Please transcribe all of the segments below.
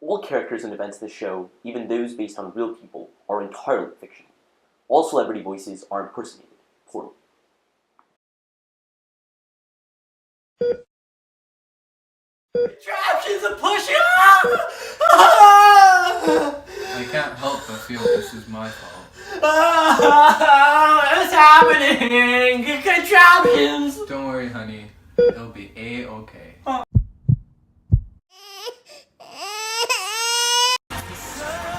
All characters and events in the show, even those based on real people, are entirely fictional. All celebrity voices are impersonated poorly. Traptions are pushing up! I can't help but feel this is my fault. What's happening? Contraptions! Don't worry, honey. It'll be A-okay.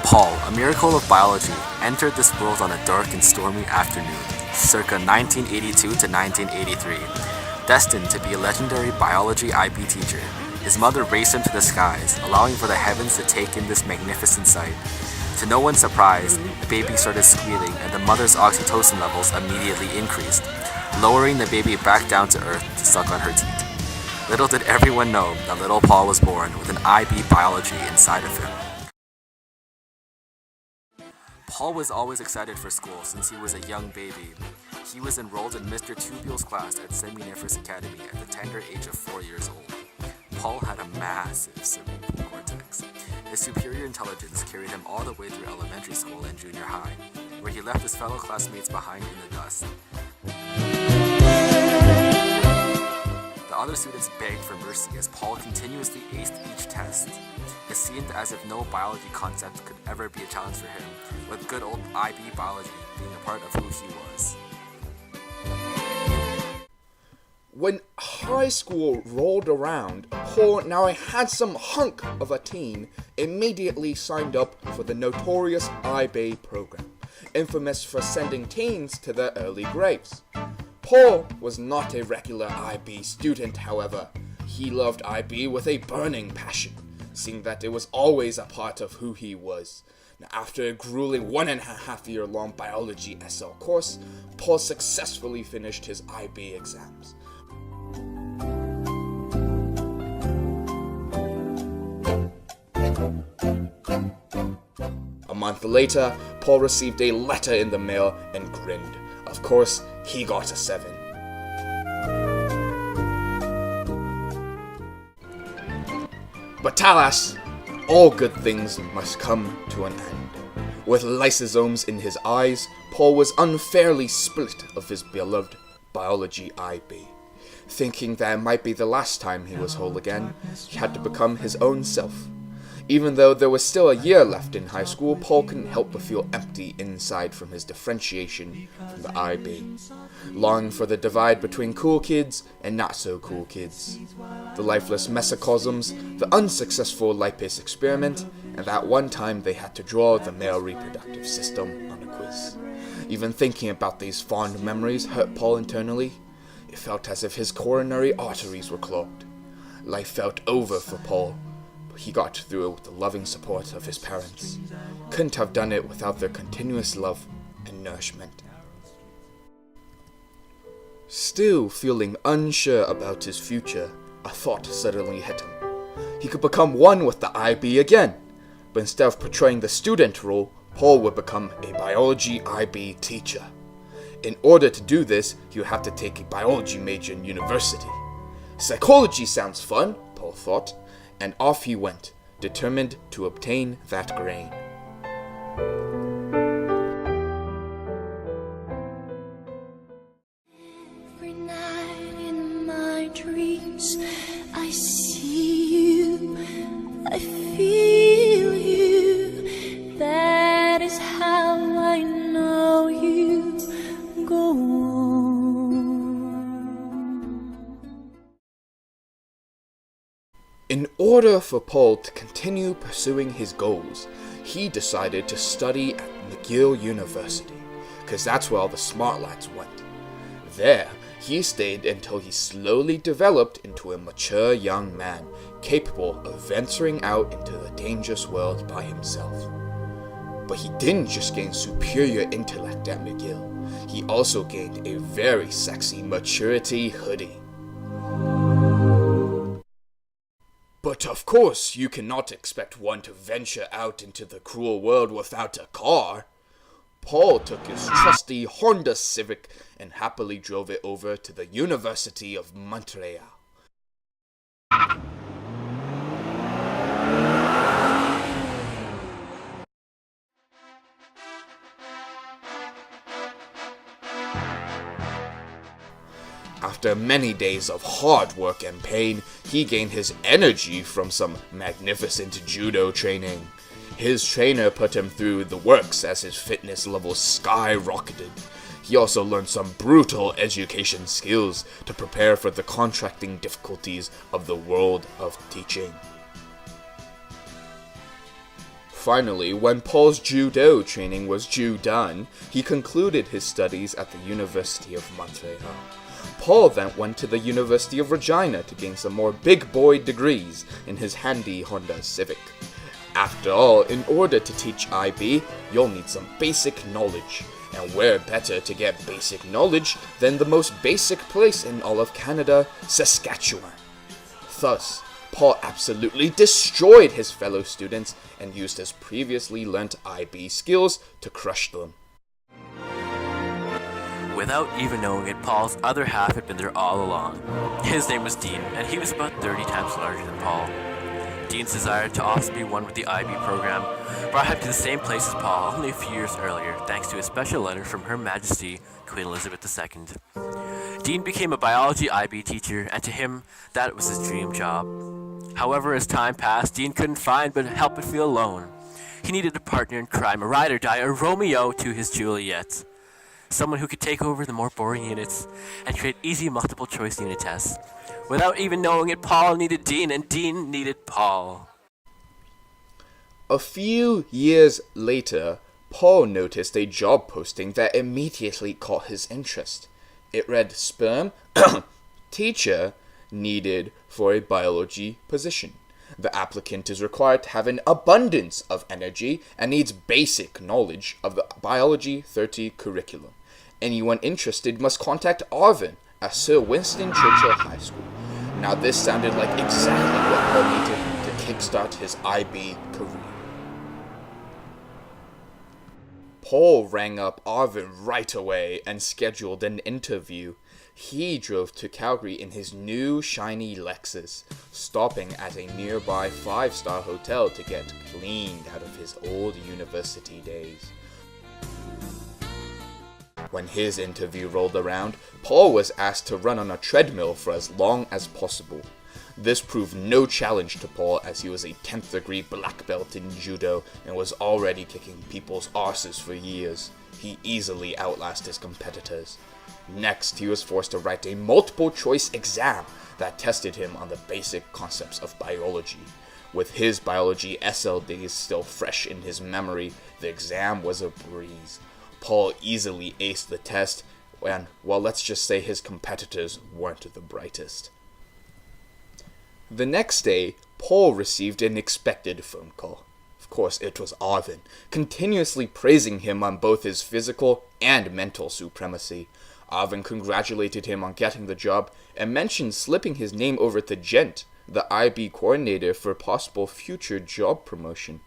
Paul, a miracle of biology, entered this world on a dark and stormy afternoon, circa 1982 to 1983. Destined to be a legendary biology IB teacher, his mother raced him to the skies, allowing for the heavens to take in this magnificent sight. To no one's surprise, the baby started squealing and the mother's oxytocin levels immediately increased, lowering the baby back down to earth to suck on her teat. Little did everyone know that little Paul was born with an IB biology inside of him. Paul was always excited for school since he was a young baby. He was enrolled in Mr. Tubule's class at Seminefris Academy at the tender age of 4 years old. Paul had a massive cerebral cortex. His superior intelligence carried him all the way through elementary school and junior high, where he left his fellow classmates behind in the dust. The other students begged for mercy as Paul continuously aced each test. It seemed as if no biology concept could ever be a challenge for him, with good old IB biology being a part of who he was. When high school rolled around, Paul, now a handsome hunk of a teen, immediately signed up for the notorious IB program, infamous for sending teens to their early graves. Paul was not a regular IB student, however. He loved IB with a burning passion, seeing that it was always a part of who he was. Now, after a grueling 1.5-year-long biology SL course, Paul successfully finished his IB exams. A month later, Paul received a letter in the mail and grinned. Of course, he got a 7. But alas, all good things must come to an end. With lysosomes in his eyes, Paul was unfairly split of his beloved biology IB. Thinking that it might be the last time he was whole again, he had to become his own self. Even though there was still a year left in high school, Paul couldn't help but feel empty inside from his differentiation from the IB. Longing for the divide between cool kids and not so cool kids. The lifeless mesocosms, the unsuccessful lipase experiment, and that one time they had to draw the male reproductive system on a quiz. Even thinking about these fond memories hurt Paul internally. It felt as if his coronary arteries were clogged. Life felt over for Paul. He got through it with the loving support of his parents. Couldn't have done it without their continuous love and nourishment. Still feeling unsure about his future, a thought suddenly hit him. He could become one with the IB again, but instead of portraying the student role, Paul would become a biology IB teacher. In order to do this, he would have to take a biology major in university. Psychology sounds fun, Paul thought, and off he went, determined to obtain that grain. Every night in my dreams, I see you, I feel you. That is how I know you. Go on. In order for Paul to continue pursuing his goals, he decided to study at McGill University, because that's where all the smart lads went. There, he stayed until he slowly developed into a mature young man, capable of venturing out into the dangerous world by himself. But he didn't just gain superior intellect at McGill, he also gained a very sexy maturity hoodie. But of course, you cannot expect one to venture out into the cruel world without a car. Paul took his trusty Honda Civic and happily drove it over to the University of Montreal. After many days of hard work and pain, he gained his energy from some magnificent judo training. His trainer put him through the works as his fitness level skyrocketed. He also learned some brutal education skills to prepare for the contracting difficulties of the world of teaching. Finally, when Paul's judo training was done, he concluded his studies at the University of Montreal. Paul then went to the University of Regina to gain some more big boy degrees in his handy Honda Civic. After all, in order to teach IB, you'll need some basic knowledge. And where better to get basic knowledge than the most basic place in all of Canada, Saskatchewan. Thus, Paul absolutely destroyed his fellow students and used his previously learnt IB skills to crush them. Without even knowing it, Paul's other half had been there all along. His name was Dean, and he was about 30 times larger than Paul. Dean's desire to also be one with the IB program brought him to the same place as Paul only a few years earlier, thanks to a special letter from Her Majesty Queen Elizabeth II. Dean became a biology IB teacher, and to him, that was his dream job. However, as time passed, Dean couldn't find but help but feel alone. He needed a partner in crime, a ride or die, a Romeo to his Juliet. Someone who could take over the more boring units and create easy multiple choice unit tests. Without even knowing it, Paul needed Dean, and Dean needed Paul. A few years later, Paul noticed a job posting that immediately caught his interest. It read, sperm teacher needed for a biology position. The applicant is required to have an abundance of energy and needs basic knowledge of the Biology 30 curriculum. Anyone interested must contact Arvin at Sir Winston Churchill High School. Now this sounded like exactly what Paul needed to kickstart his IB career. Paul rang up Arvin right away and scheduled an interview. He drove to Calgary in his new shiny Lexus, stopping at a nearby 5-star hotel to get cleaned out of his old university days. When his interview rolled around, Paul was asked to run on a treadmill for as long as possible. This proved no challenge to Paul, as he was a 10th degree black belt in judo and was already kicking people's arses for years. He easily outlasted his competitors. Next, he was forced to write a multiple choice exam that tested him on the basic concepts of biology. With his biology SL days still fresh in his memory, the exam was a breeze. Paul easily aced the test, and, well, let's just say his competitors weren't the brightest. The next day, Paul received an unexpected phone call. Of course, it was Arvin, continuously praising him on both his physical and mental supremacy. Arvin congratulated him on getting the job and mentioned slipping his name over to Gent, the IB coordinator, for possible future job promotion.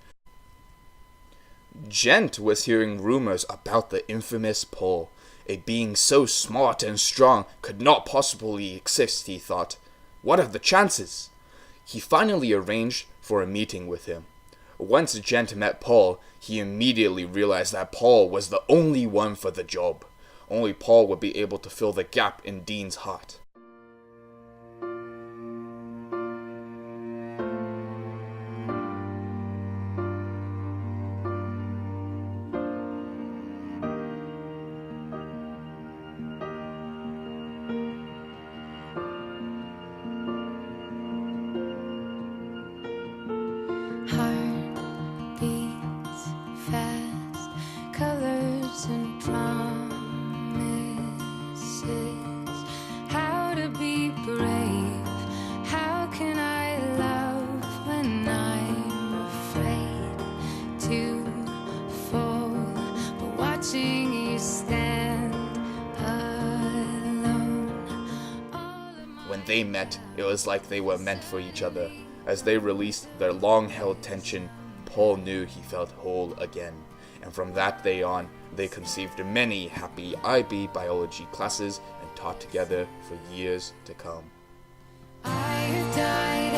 Gent was hearing rumors about the infamous Paul. A being so smart and strong could not possibly exist, he thought. What are the chances? He finally arranged for a meeting with him. Once Gent met Paul, he immediately realized that Paul was the only one for the job. Only Paul would be able to fill the gap in Dean's heart. Heart beats fast, colors and promises. How to be brave? How can I love when I'm afraid to fall? But watching you stand alone. When they met, it was like they were meant for each other. As they released their long-held tension, Paul knew he felt whole again. And from that day on, they conceived many happy IB biology classes and taught together for years to come. I have died